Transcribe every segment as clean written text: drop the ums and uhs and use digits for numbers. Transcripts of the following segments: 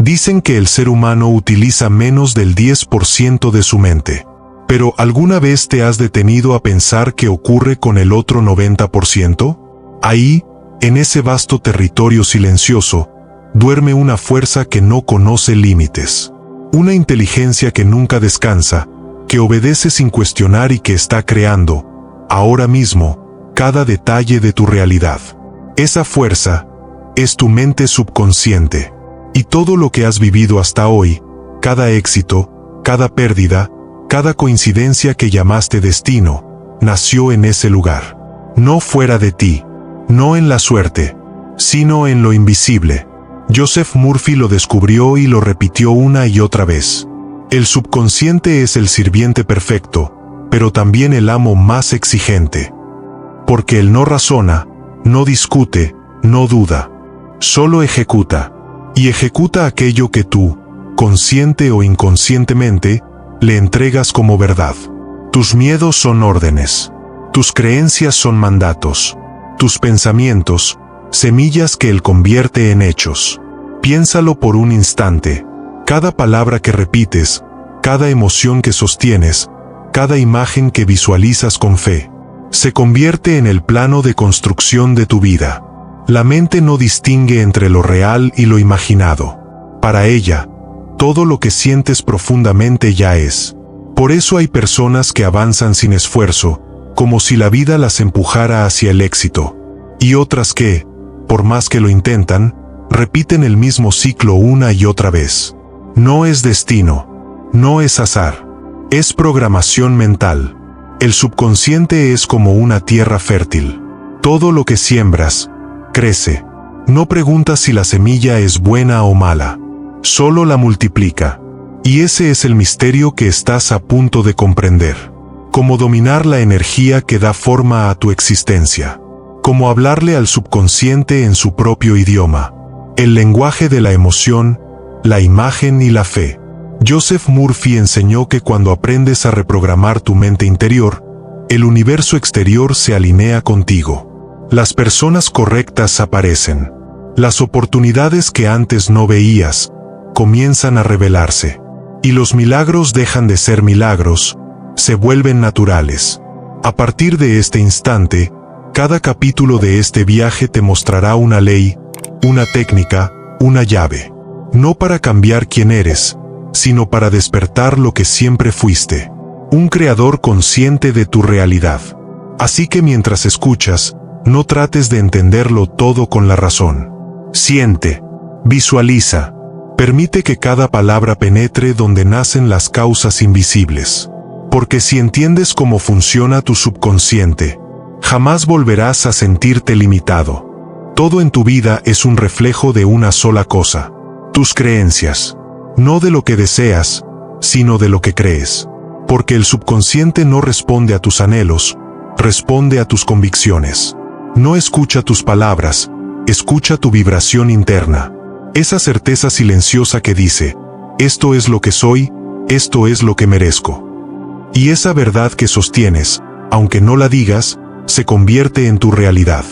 Dicen que el ser humano utiliza menos del 10% de su mente. Pero ¿alguna vez te has detenido a pensar qué ocurre con el otro 90%? Ahí, en ese vasto territorio silencioso, duerme una fuerza que no conoce límites. Una inteligencia que nunca descansa, que obedece sin cuestionar y que está creando, ahora mismo, cada detalle de tu realidad. Esa fuerza es tu mente subconsciente. Y todo lo que has vivido hasta hoy, cada éxito, cada pérdida, cada coincidencia que llamaste destino, nació en ese lugar. No fuera de ti, no en la suerte, sino en lo invisible. Joseph Murphy lo descubrió y lo repitió una y otra vez. El subconsciente es el sirviente perfecto, pero también el amo más exigente. Porque él no razona, no discute, no duda. Solo ejecuta. Y ejecuta aquello que tú, consciente o inconscientemente, le entregas como verdad. Tus miedos son órdenes. Tus creencias son mandatos. Tus pensamientos, semillas que él convierte en hechos. Piénsalo por un instante. Cada palabra que repites, cada emoción que sostienes, cada imagen que visualizas con fe, se convierte en el plano de construcción de tu vida. La mente no distingue entre lo real y lo imaginado. Para ella, todo lo que sientes profundamente ya es. Por eso hay personas que avanzan sin esfuerzo, como si la vida las empujara hacia el éxito. Y otras que, por más que lo intentan, repiten el mismo ciclo una y otra vez. No es destino, no es azar, es programación mental. El subconsciente es como una tierra fértil. Todo lo que siembras, crece. No preguntas si la semilla es buena o mala. Solo la multiplica. Y ese es el misterio que estás a punto de comprender. Cómo dominar la energía que da forma a tu existencia. Cómo hablarle al subconsciente en su propio idioma. El lenguaje de la emoción, la imagen y la fe. Joseph Murphy enseñó que cuando aprendes a reprogramar tu mente interior, el universo exterior se alinea contigo. Las personas correctas aparecen. Las oportunidades que antes no veías, comienzan a revelarse. Y los milagros dejan de ser milagros, se vuelven naturales. A partir de este instante, cada capítulo de este viaje te mostrará una ley, una técnica, una llave. No para cambiar quién eres, sino para despertar lo que siempre fuiste. Un creador consciente de tu realidad. Así que mientras escuchas, no trates de entenderlo todo con la razón. Siente, visualiza, permite que cada palabra penetre donde nacen las causas invisibles. Porque si entiendes cómo funciona tu subconsciente, jamás volverás a sentirte limitado. Todo en tu vida es un reflejo de una sola cosa: tus creencias. No de lo que deseas, sino de lo que crees. Porque el subconsciente no responde a tus anhelos, responde a tus convicciones. No escucha tus palabras, escucha tu vibración interna. Esa certeza silenciosa que dice, esto es lo que soy, esto es lo que merezco. Y esa verdad que sostienes, aunque no la digas, se convierte en tu realidad.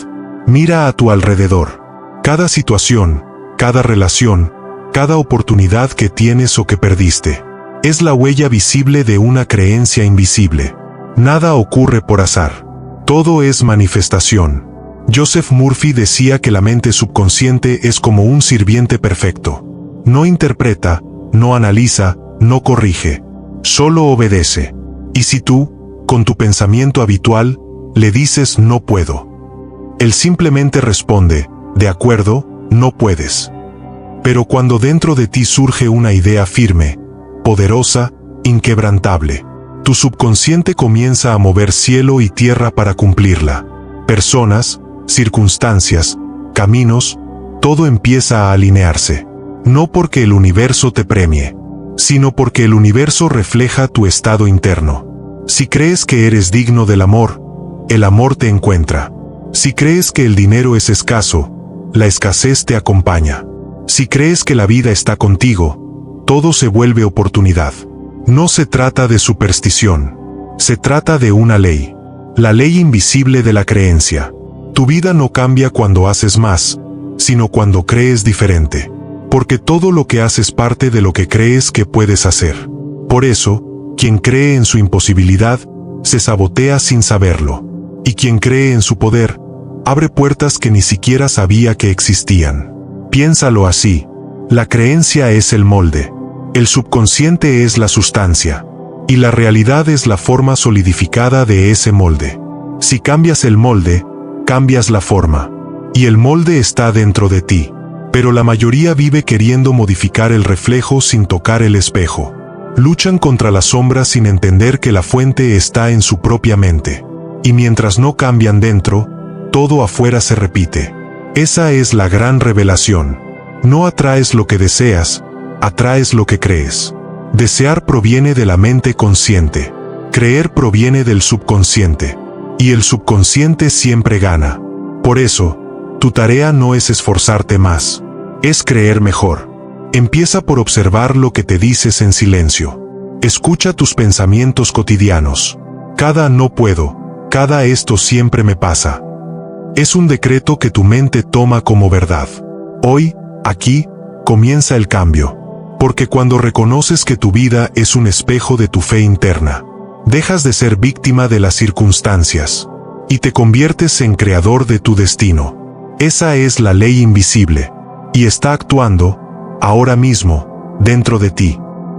Mira a tu alrededor. Cada situación, cada relación, cada oportunidad que tienes o que perdiste, es la huella visible de una creencia invisible. Nada ocurre por azar. Todo es manifestación. Joseph Murphy decía que la mente subconsciente es como un sirviente perfecto. No interpreta, no analiza, no corrige. Solo obedece. Y si tú, con tu pensamiento habitual, le dices no puedo, él simplemente responde, de acuerdo, no puedes. Pero cuando dentro de ti surge una idea firme, poderosa, inquebrantable, tu subconsciente comienza a mover cielo y tierra para cumplirla. Personas, circunstancias, caminos, todo empieza a alinearse. No porque el universo te premie, sino porque el universo refleja tu estado interno. Si crees que eres digno del amor, el amor te encuentra. Si crees que el dinero es escaso, la escasez te acompaña. Si crees que la vida está contigo, todo se vuelve oportunidad. No se trata de superstición. Se trata de una ley. La ley invisible de la creencia. Tu vida no cambia cuando haces más, sino cuando crees diferente. porque todo lo que haces parte de lo que crees que puedes hacer. Por eso, quien cree en su imposibilidad, se sabotea sin saberlo. Y quien cree en su poder, abre puertas que ni siquiera sabía que existían. Piénsalo así. La creencia es el molde. El subconsciente es la sustancia. Y la realidad es la forma solidificada de ese molde. Si cambias el molde, cambias la forma. Y el molde está dentro de ti. Pero la mayoría vive queriendo modificar el reflejo sin tocar el espejo. Luchan contra las sombras sin entender que la fuente está en su propia mente. Y mientras no cambian dentro, todo afuera se repite. Esa es la gran revelación. No atraes lo que deseas, atraes lo que crees. Desear proviene de la mente consciente. Creer proviene del subconsciente. Y el subconsciente siempre gana. Por eso, tu tarea no es esforzarte más. Es creer mejor. Empieza por observar lo que te dices en silencio. Escucha tus pensamientos cotidianos. Cada no puedo, cada esto siempre me pasa. Es un decreto que tu mente toma como verdad. Hoy, aquí, comienza el cambio. Porque cuando reconoces que tu vida es un espejo de tu fe interna, dejas de ser víctima de las circunstancias y te conviertes en creador de tu destino. Esa es la ley invisible, y está actuando, ahora mismo, dentro de ti.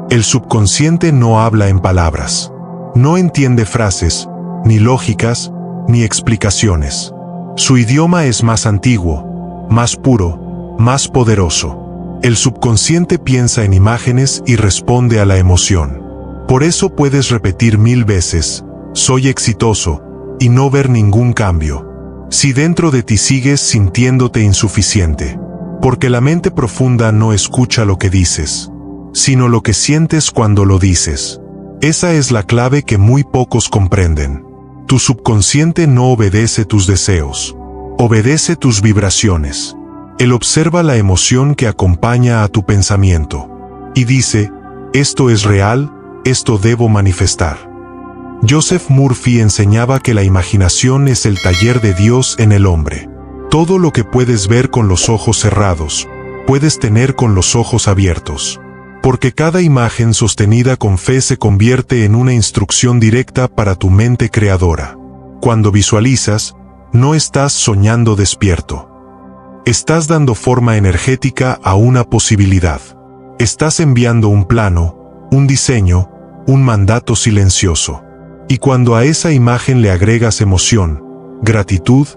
El subconsciente no habla en palabras. No entiende frases, ni lógicas, ni explicaciones. Su idioma es más antiguo, más puro, más poderoso. El subconsciente piensa en imágenes y responde a la emoción. Por eso puedes repetir 1000 veces, soy exitoso, y no ver ningún cambio. Si dentro de ti sigues sintiéndote insuficiente, porque la mente profunda no escucha lo que dices, sino lo que sientes cuando lo dices. Esa es la clave que muy pocos comprenden. Tu subconsciente no obedece tus deseos, obedece tus vibraciones. Él observa la emoción que acompaña a tu pensamiento, y dice, esto es real, esto debo manifestar. Joseph Murphy enseñaba que la imaginación es el taller de Dios en el hombre. Todo lo que puedes ver con los ojos cerrados, puedes tener con los ojos abiertos. Porque cada imagen sostenida con fe se convierte en una instrucción directa para tu mente creadora. Cuando visualizas, no estás soñando despierto. Estás dando forma energética a una posibilidad. Estás enviando un plano, un diseño, un mandato silencioso. Y cuando a esa imagen le agregas emoción, gratitud,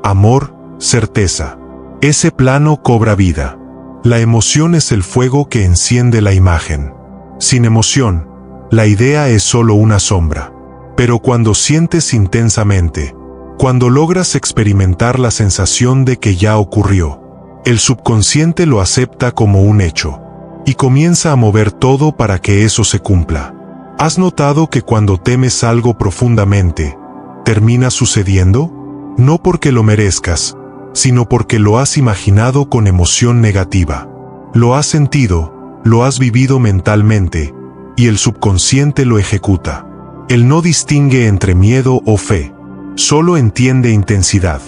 amor, certeza, ese plano cobra vida. La emoción es el fuego que enciende la imagen. Sin emoción, la idea es solo una sombra. Pero cuando sientes intensamente, cuando logras experimentar la sensación de que ya ocurrió, el subconsciente lo acepta como un hecho, y comienza a mover todo para que eso se cumpla. ¿Has notado que cuando temes algo profundamente, termina sucediendo? No porque lo merezcas, sino porque lo has imaginado con emoción negativa. Lo has sentido, lo has vivido mentalmente, y el subconsciente lo ejecuta. Él no distingue entre miedo o fe, solo entiende intensidad.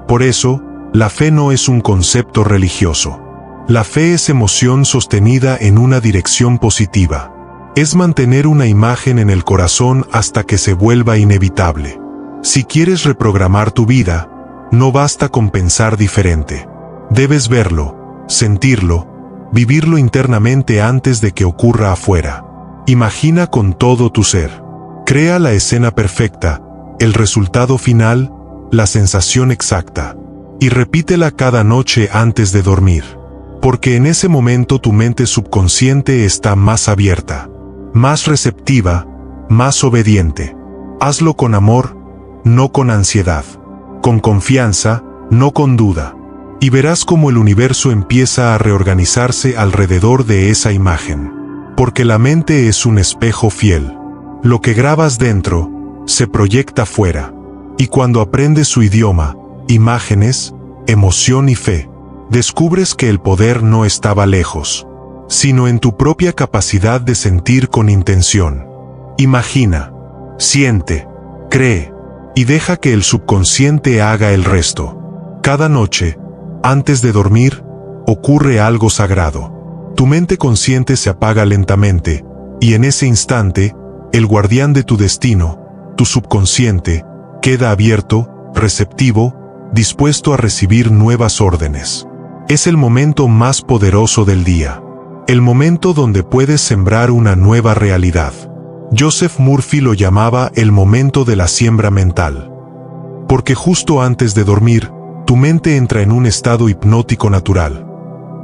Por eso, la fe no es un concepto religioso. La fe es emoción sostenida en una dirección positiva. Es mantener una imagen en el corazón hasta que se vuelva inevitable. Si quieres reprogramar tu vida, no basta con pensar diferente. Debes verlo, sentirlo, vivirlo internamente antes de que ocurra afuera. Imagina con todo tu ser. Crea la escena perfecta, el resultado final, la sensación exacta. Y repítela cada noche antes de dormir. Porque en ese momento tu mente subconsciente está más abierta, más receptiva, más obediente. Hazlo con amor, no con ansiedad. Con confianza, no con duda. Y verás cómo el universo empieza a reorganizarse alrededor de esa imagen. Porque la mente es un espejo fiel. Lo que grabas dentro, se proyecta fuera. Y cuando aprendes su idioma, imágenes, emoción y fe, descubres que el poder no estaba lejos, sino en tu propia capacidad de sentir con intención. Imagina, siente, cree, y deja que el subconsciente haga el resto. Cada noche, antes de dormir, ocurre algo sagrado. Tu mente consciente se apaga lentamente, y en ese instante, el guardián de tu destino, tu subconsciente, queda abierto, receptivo, dispuesto a recibir nuevas órdenes. Es el momento más poderoso del día. El momento donde puedes sembrar una nueva realidad. Joseph Murphy lo llamaba el momento de la siembra mental. Porque justo antes de dormir, tu mente entra en un estado hipnótico natural.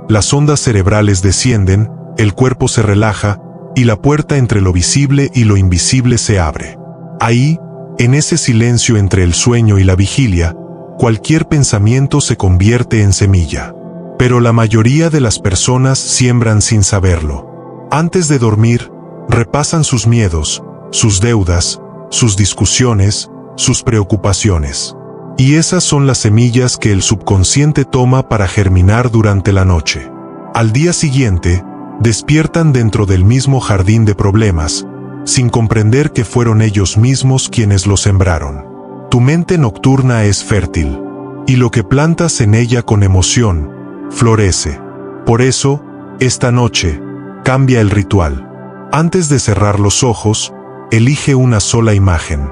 Las ondas cerebrales descienden, el cuerpo se relaja, y la puerta entre lo visible y lo invisible se abre. Ahí, en ese silencio entre el sueño y la vigilia, cualquier pensamiento se convierte en semilla. Pero la mayoría de las personas siembran sin saberlo. Antes de dormir, repasan sus miedos, sus deudas, sus discusiones, sus preocupaciones. Y esas son las semillas que el subconsciente toma para germinar durante la noche. Al día siguiente, despiertan dentro del mismo jardín de problemas, sin comprender que fueron ellos mismos quienes lo sembraron. Tu mente nocturna es fértil, y lo que plantas en ella con emoción, florece. Por eso, esta noche, cambia el ritual. Antes de cerrar los ojos, elige una sola imagen.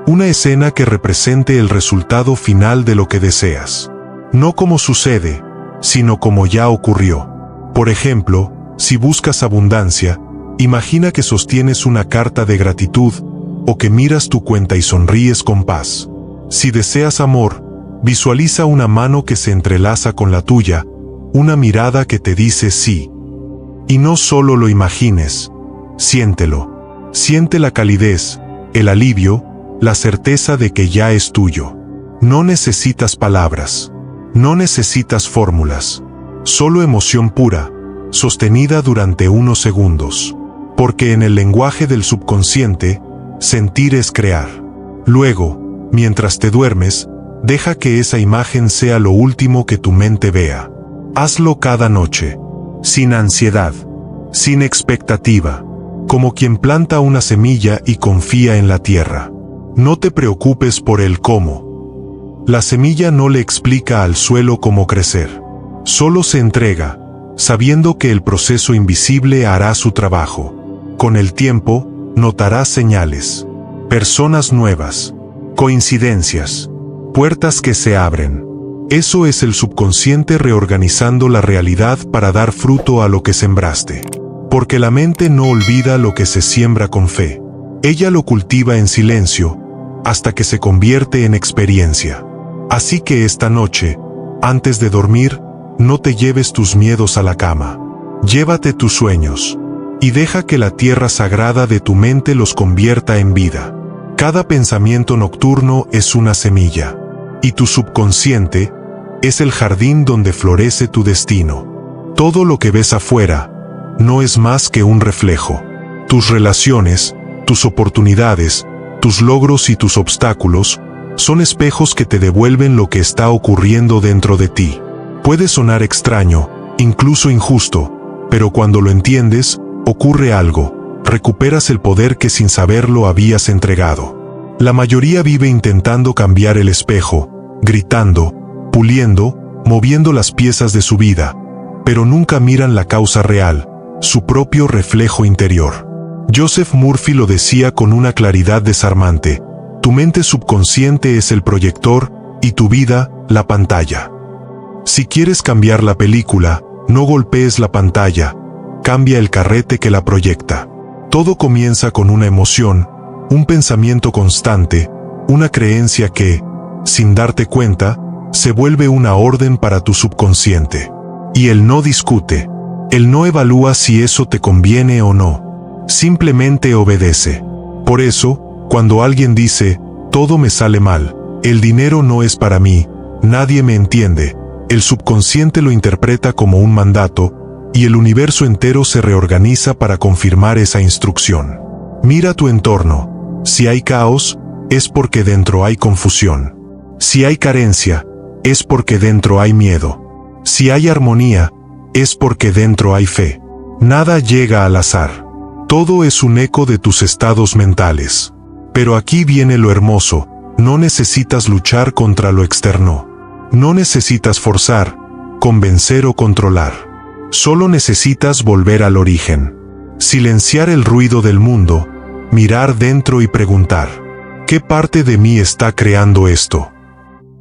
Una escena que represente el resultado final de lo que deseas. No como sucede, sino como ya ocurrió. Por ejemplo, si buscas abundancia, imagina que sostienes una carta de gratitud, o que miras tu cuenta y sonríes con paz. Si deseas amor, visualiza una mano que se entrelaza con la tuya, una mirada que te dice sí. Y no solo lo imagines, siéntelo. Siente la calidez, el alivio, la certeza de que ya es tuyo. No necesitas palabras, no necesitas fórmulas, solo emoción pura, sostenida durante unos segundos. Porque en el lenguaje del subconsciente, sentir es crear. Luego, mientras te duermes, deja que esa imagen sea lo último que tu mente vea. Hazlo cada noche, sin ansiedad, sin expectativa, como quien planta una semilla y confía en la tierra. No te preocupes por el cómo. La semilla no le explica al suelo cómo crecer. Solo se entrega, sabiendo que el proceso invisible hará su trabajo. Con el tiempo, notarás señales, personas nuevas, coincidencias, puertas que se abren. Eso es el subconsciente reorganizando la realidad para dar fruto a lo que sembraste. Porque la mente no olvida lo que se siembra con fe. Ella lo cultiva en silencio, hasta que se convierte en experiencia. Así que esta noche, antes de dormir, no te lleves tus miedos a la cama. Llévate tus sueños, y deja que la tierra sagrada de tu mente los convierta en vida. Cada pensamiento nocturno es una semilla, y tu subconsciente es el jardín donde florece tu destino. Todo lo que ves afuera no es más que un reflejo. Tus relaciones, tus oportunidades, tus logros y tus obstáculos son espejos que te devuelven lo que está ocurriendo dentro de ti. Puede sonar extraño, incluso injusto, pero cuando lo entiendes, ocurre algo. Recuperas el poder que sin saberlo habías entregado. La mayoría vive intentando cambiar el espejo, gritando, puliendo, moviendo las piezas de su vida, pero nunca miran la causa real, su propio reflejo interior. Joseph Murphy lo decía con una claridad desarmante: tu mente subconsciente es el proyector, y tu vida, la pantalla. Si quieres cambiar la película, no golpees la pantalla, cambia el carrete que la proyecta. Todo comienza con una emoción, un pensamiento constante, una creencia que, sin darte cuenta, se vuelve una orden para tu subconsciente. Y él no discute, él no evalúa si eso te conviene o no, simplemente obedece. Por eso, cuando alguien dice, todo me sale mal, el dinero no es para mí, nadie me entiende, el subconsciente lo interpreta como un mandato, y el universo entero se reorganiza para confirmar esa instrucción. Mira tu entorno. Si hay caos, es porque dentro hay confusión. Si hay carencia, es porque dentro hay miedo. Si hay armonía, es porque dentro hay fe. Nada llega al azar. Todo es un eco de tus estados mentales. Pero aquí viene lo hermoso: no necesitas luchar contra lo externo. No necesitas forzar, convencer o controlar. Solo necesitas volver al origen. Silenciar el ruido del mundo, mirar dentro y preguntar: ¿qué parte de mí está creando esto?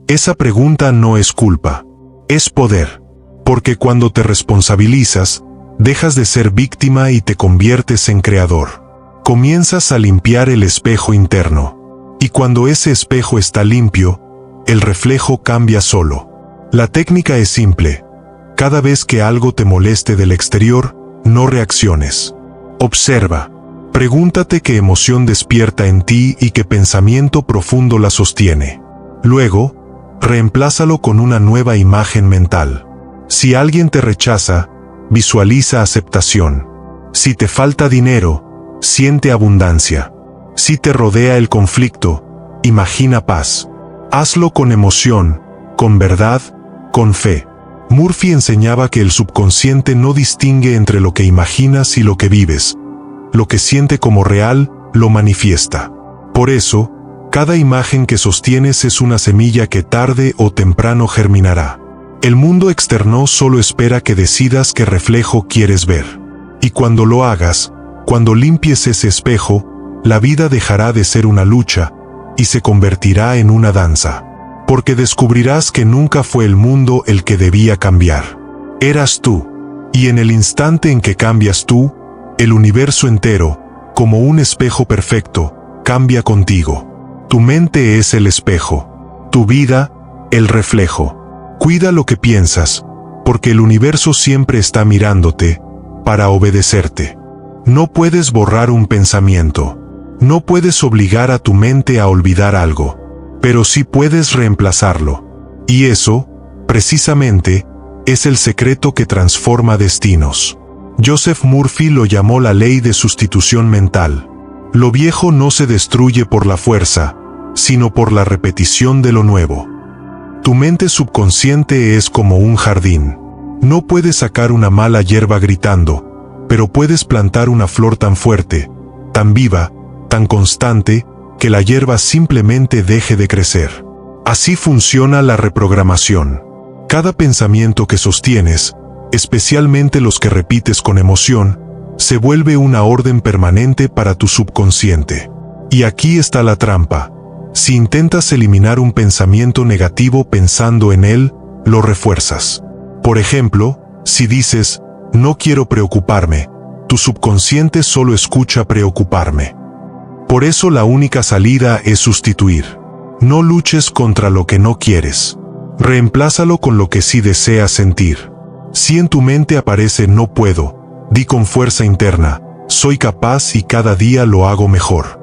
Esa pregunta no es culpa, es poder. Porque cuando te responsabilizas, dejas de ser víctima y te conviertes en creador. Comienzas a limpiar el espejo interno. Y cuando ese espejo está limpio, el reflejo cambia solo. La técnica es simple. Cada vez que algo te moleste del exterior, no reacciones. Observa. Pregúntate qué emoción despierta en ti y qué pensamiento profundo la sostiene. Luego, reemplázalo con una nueva imagen mental. Si alguien te rechaza, visualiza aceptación. Si te falta dinero, siente abundancia. Si te rodea el conflicto, imagina paz. Hazlo con emoción, con verdad, con fe. Murphy enseñaba que el subconsciente no distingue entre lo que imaginas y lo que vives. Lo que siente como real, lo manifiesta. Por eso, cada imagen que sostienes es una semilla que tarde o temprano germinará. El mundo externo solo espera que decidas qué reflejo quieres ver. Y cuando lo hagas, cuando limpies ese espejo, la vida dejará de ser una lucha y se convertirá en una danza. Porque descubrirás que nunca fue el mundo el que debía cambiar. Eras tú. Y en el instante en que cambias tú, el universo entero, como un espejo perfecto, cambia contigo. Tu mente es el espejo. Tu vida, el reflejo. Cuida lo que piensas, porque el universo siempre está mirándote, para obedecerte. No puedes borrar un pensamiento. No puedes obligar a tu mente a olvidar algo. Pero sí puedes reemplazarlo. Y eso, precisamente, es el secreto que transforma destinos. Joseph Murphy lo llamó la ley de sustitución mental. Lo viejo no se destruye por la fuerza, sino por la repetición de lo nuevo. Tu mente subconsciente es como un jardín. No puedes sacar una mala hierba gritando, pero puedes plantar una flor tan fuerte, tan viva, tan constante, que la hierba simplemente deje de crecer. Así funciona la reprogramación. Cada pensamiento que sostienes, especialmente los que repites con emoción, se vuelve una orden permanente para tu subconsciente. Y aquí está la trampa. Si intentas eliminar un pensamiento negativo pensando en él, lo refuerzas. Por ejemplo, si dices, no quiero preocuparme, tu subconsciente solo escucha preocuparme. Por eso la única salida es sustituir. No luches contra lo que no quieres. Reemplázalo con lo que sí deseas sentir. Si en tu mente aparece no puedo, di con fuerza interna, soy capaz y cada día lo hago mejor.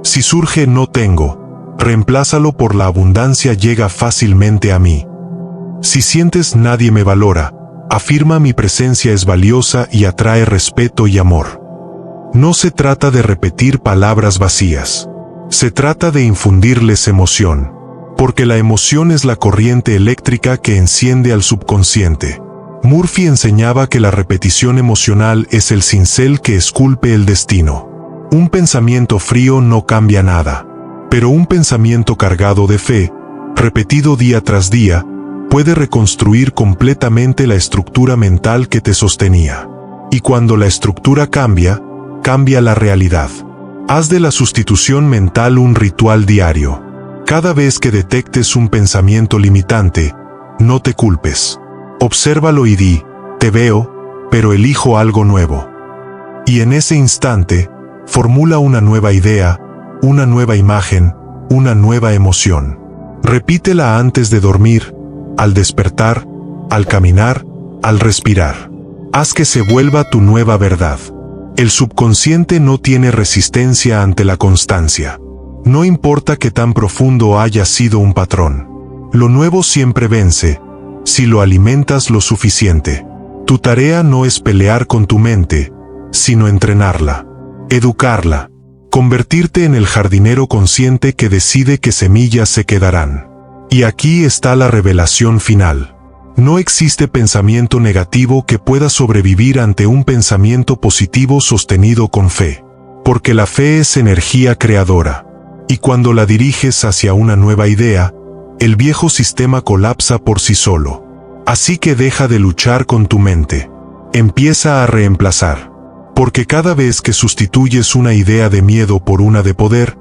Si surge no tengo, reemplázalo por la abundancia llega fácilmente a mí. Si sientes nadie me valora, afirma mi presencia es valiosa y atrae respeto y amor. No se trata de repetir palabras vacías. Se trata de infundirles emoción. Porque la emoción es la corriente eléctrica que enciende al subconsciente. Murphy enseñaba que la repetición emocional es el cincel que esculpe el destino. Un pensamiento frío no cambia nada. Pero un pensamiento cargado de fe, repetido día tras día, puede reconstruir completamente la estructura mental que te sostenía. Y cuando la estructura cambia, cambia la realidad. Haz de la sustitución mental un ritual diario. Cada vez que detectes un pensamiento limitante, no te culpes. Obsérvalo y di, te veo, pero elijo algo nuevo. Y en ese instante, formula una nueva idea, una nueva imagen, una nueva emoción. Repítela antes de dormir, al despertar, al caminar, al respirar. Haz que se vuelva tu nueva verdad. El subconsciente no tiene resistencia ante la constancia. No importa qué tan profundo haya sido un patrón. Lo nuevo siempre vence, si lo alimentas lo suficiente. Tu tarea no es pelear con tu mente, sino entrenarla, educarla. Convertirte en el jardinero consciente que decide qué semillas se quedarán. Y aquí está la revelación final. No existe pensamiento negativo que pueda sobrevivir ante un pensamiento positivo sostenido con fe. Porque la fe es energía creadora. Y cuando la diriges hacia una nueva idea, el viejo sistema colapsa por sí solo. Así que deja de luchar con tu mente. Empieza a reemplazar. Porque cada vez que sustituyes una idea de miedo por una de poder,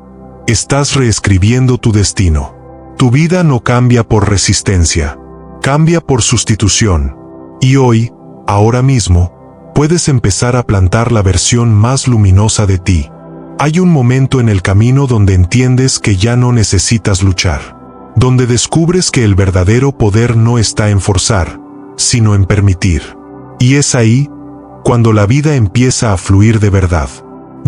estás reescribiendo tu destino. Tu vida no cambia por resistencia, cambia por sustitución. Y hoy, ahora mismo, puedes empezar a plantar la versión más luminosa de ti. Hay un momento en el camino donde entiendes que ya no necesitas luchar, donde descubres que el verdadero poder no está en forzar, sino en permitir. Y es ahí cuando la vida empieza a fluir de verdad.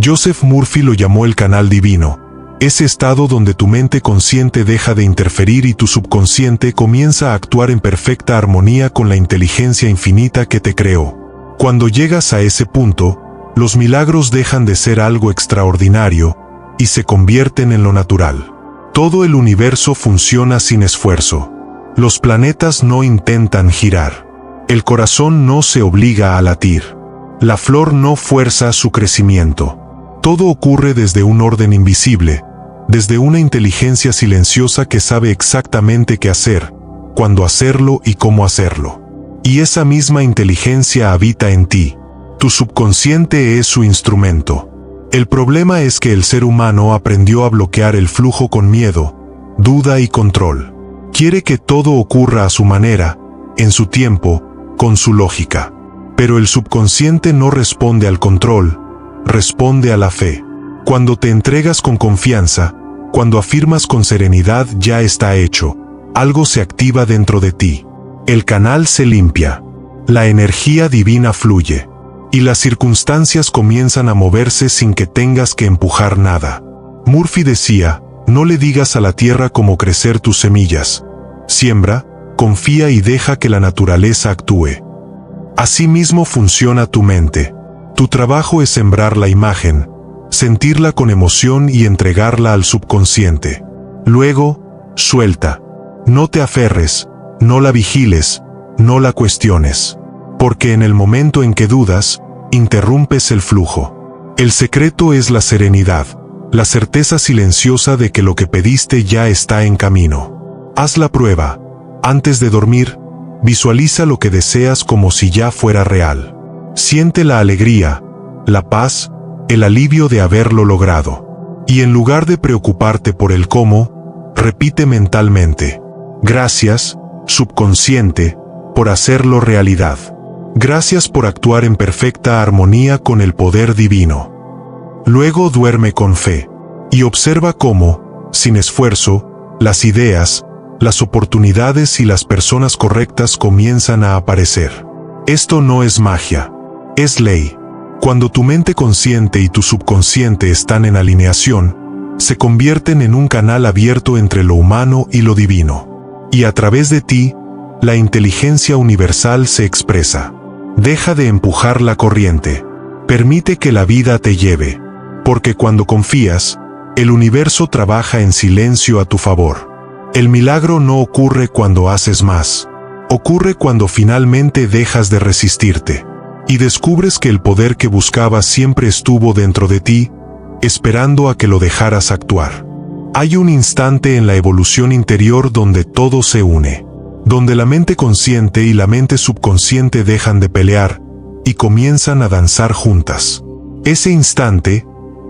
Joseph Murphy lo llamó el canal divino, ese estado donde tu mente consciente deja de interferir y tu subconsciente comienza a actuar en perfecta armonía con la inteligencia infinita que te creó. Cuando llegas a ese punto, los milagros dejan de ser algo extraordinario y se convierten en lo natural. Todo el universo funciona sin esfuerzo. Los planetas no intentan girar. El corazón no se obliga a latir. La flor no fuerza su crecimiento. Todo ocurre desde un orden invisible, desde una inteligencia silenciosa que sabe exactamente qué hacer, cuándo hacerlo y cómo hacerlo. Y esa misma inteligencia habita en ti. Tu subconsciente es su instrumento. El problema es que el ser humano aprendió a bloquear el flujo con miedo, duda y control. Quiere que todo ocurra a su manera, en su tiempo, con su lógica. Pero el subconsciente no responde al control, responde a la fe. Cuando te entregas con confianza, cuando afirmas con serenidad ya está hecho, algo se activa dentro de ti. El canal se limpia, la energía divina fluye, y las circunstancias comienzan a moverse sin que tengas que empujar nada. Murphy decía, no le digas a la tierra cómo crecer tus semillas. Siembra, confía y deja que la naturaleza actúe. Asimismo funciona tu mente. Tu trabajo es sembrar la imagen, sentirla con emoción y entregarla al subconsciente. Luego, suelta. No te aferres, no la vigiles, no la cuestiones. Porque en el momento en que dudas, interrumpes el flujo. El secreto es la serenidad, la certeza silenciosa de que lo que pediste ya está en camino. Haz la prueba. Antes de dormir, visualiza lo que deseas como si ya fuera real. Siente la alegría, la paz, el alivio de haberlo logrado. Y en lugar de preocuparte por el cómo, repite mentalmente: gracias, subconsciente, por hacerlo realidad. Gracias por actuar en perfecta armonía con el poder divino. Luego duerme con fe, y observa cómo, sin esfuerzo, las ideas, las oportunidades y las personas correctas comienzan a aparecer. Esto no es magia, es ley. Cuando tu mente consciente y tu subconsciente están en alineación, se convierten en un canal abierto entre lo humano y lo divino. Y a través de ti, la inteligencia universal se expresa. Deja de empujar la corriente. Permite que la vida te lleve. Porque cuando confías, el universo trabaja en silencio a tu favor. El milagro no ocurre cuando haces más. Ocurre cuando finalmente dejas de resistirte. Y descubres que el poder que buscabas siempre estuvo dentro de ti, esperando a que lo dejaras actuar. Hay un instante en la evolución interior donde todo se une. Donde la mente consciente y la mente subconsciente dejan de pelear y comienzan a danzar juntas. Ese instante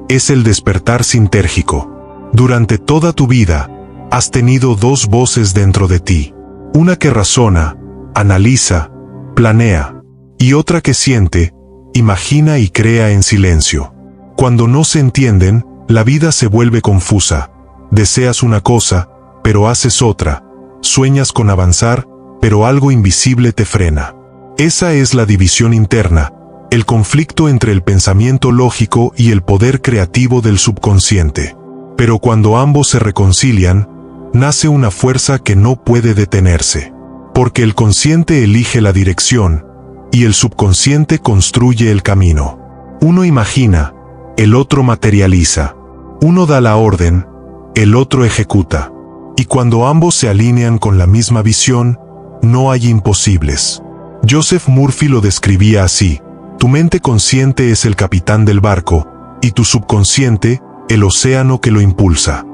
es el despertar sintérgico. Durante toda tu vida, has tenido dos voces dentro de ti. Una que razona, analiza, planea, y otra que siente, imagina y crea en silencio. Cuando no se entienden, la vida se vuelve confusa. Deseas una cosa, pero haces otra. Sueñas con avanzar, pero algo invisible te frena. Esa es la división interna, el conflicto entre el pensamiento lógico y el poder creativo del subconsciente. Pero cuando ambos se reconcilian, nace una fuerza que no puede detenerse. Porque el consciente elige la dirección, y el subconsciente construye el camino. Uno imagina, el otro materializa. Uno da la orden, el otro ejecuta. Y cuando ambos se alinean con la misma visión, no hay imposibles. Joseph Murphy lo describía así: tu mente consciente es el capitán del barco, y tu subconsciente, el océano que lo impulsa.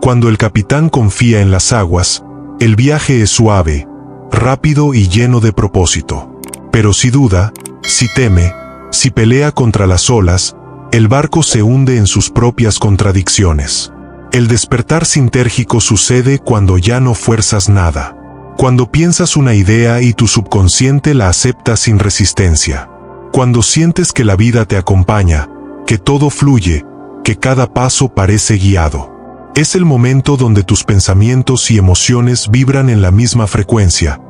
Cuando el capitán confía en las aguas, el viaje es suave, rápido y lleno de propósito. Pero si duda, si teme, si pelea contra las olas, el barco se hunde en sus propias contradicciones. El despertar sintérgico sucede cuando ya no fuerzas nada. Cuando piensas una idea y tu subconsciente la acepta sin resistencia. Cuando sientes que la vida te acompaña, que todo fluye, que cada paso parece guiado. Es el momento donde tus pensamientos y emociones vibran en la misma frecuencia,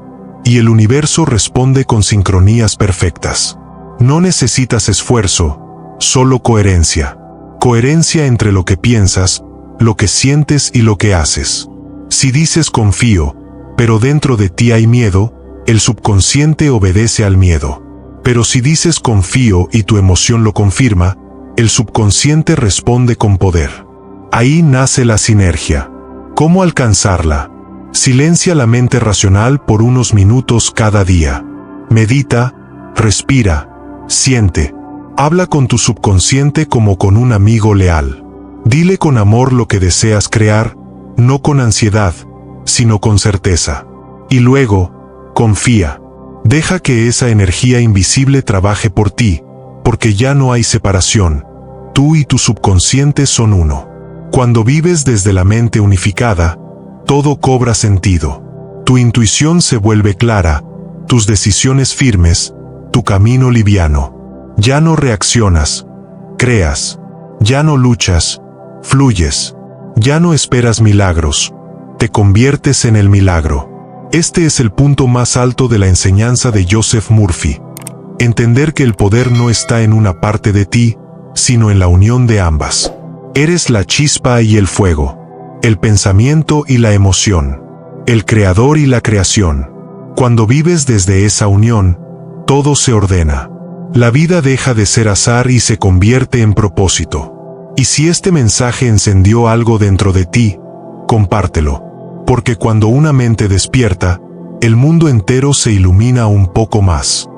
y el universo responde con sincronías perfectas. No necesitas esfuerzo, solo coherencia. Coherencia entre lo que piensas, lo que sientes y lo que haces. Si dices confío, pero dentro de ti hay miedo, el subconsciente obedece al miedo. Pero si dices confío y tu emoción lo confirma, el subconsciente responde con poder. Ahí nace la sinergia. ¿Cómo alcanzarla? Silencia la mente racional por unos minutos cada día. Medita, respira, siente. Habla con tu subconsciente como con un amigo leal. Dile con amor lo que deseas crear, no con ansiedad, sino con certeza. Y luego, confía. Deja que esa energía invisible trabaje por ti, porque ya no hay separación. Tú y tu subconsciente son uno. Cuando vives desde la mente unificada, todo cobra sentido. Tu intuición se vuelve clara, tus decisiones firmes, tu camino liviano. Ya no reaccionas, creas. Ya no luchas, fluyes. Ya no esperas milagros, te conviertes en el milagro. Este es el punto más alto de la enseñanza de Joseph Murphy. Entender que el poder no está en una parte de ti, sino en la unión de ambas. Eres la chispa y el fuego, el pensamiento y la emoción, el creador y la creación. Cuando vives desde esa unión, todo se ordena. La vida deja de ser azar y se convierte en propósito. Y si este mensaje encendió algo dentro de ti, compártelo. Porque cuando una mente despierta, el mundo entero se ilumina un poco más.